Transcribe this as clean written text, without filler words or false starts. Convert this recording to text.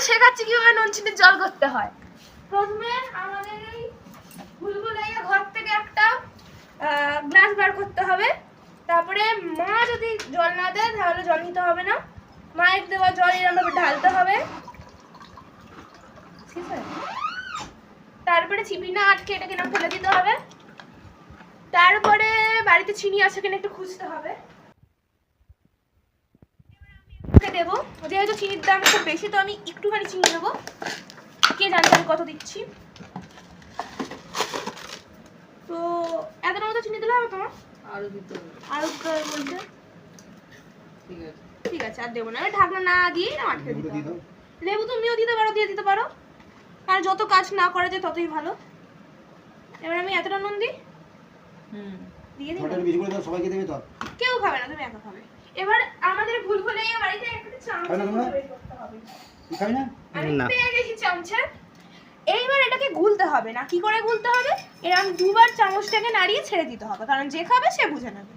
শেখাচ্ছি কিভাবে নুন চিনির জল করতে হয়। প্রথমে আমাদের এই ভুলভুলাইয়া ঘর থেকে একটা গ্লাস বার করতে হবে। তারপরে মা যদি জল না দেয় তাহলে জল নিতে হবে না, মায়ের দেওয়া জল এরকম ঢালতে হবে। তারপরে চিপি না আটকে এটাকে না ফেলে দিতে হবে। তারপরে বাড়িতে চিনি আছে কিনা একটু খুঁজতে হবে, দেবো। যেহেতু চিনির দাম খুব বেশি তো আমি একটুখানি চিনি দেবো, কে জানে আমি কত দিচ্ছি। তো এতটা মতো চিনি দিলে হবে তোমার? আরো দিতে হবে। আরো দিতে হবে বলছে। ঠিক আছে ঠিক আছে, আর দেবো না, আমি ঢাকনা না দিয়ে না আটকে দিতে হবে। লেবু তুমিও দিতে পারো, দিয়ে দিতে পারো, কারণ যত কাজ না করা যায় ততই ভালো। এবার আমি এতটা নুন দিই, দিয়ে দিই। বেশি করে দাও, সবাইকে দেবে তো? কেউ খাবে না, তুমি একা খাবে। এবার আমাদের ভুলভুলাইয়া বাড়িতে একটা চামচ বের করতে হবে। খাবি না? আমি পেয়ে গেছি চামচে। এইবার এটাকে গুলতে হবে না, কি করে গুলতে হবে, এরকম দুবার চামচটাকে নাড়িয়ে ছেড়ে দিতে হবে, কারণ যে খাবে সে বুঝে নেবে।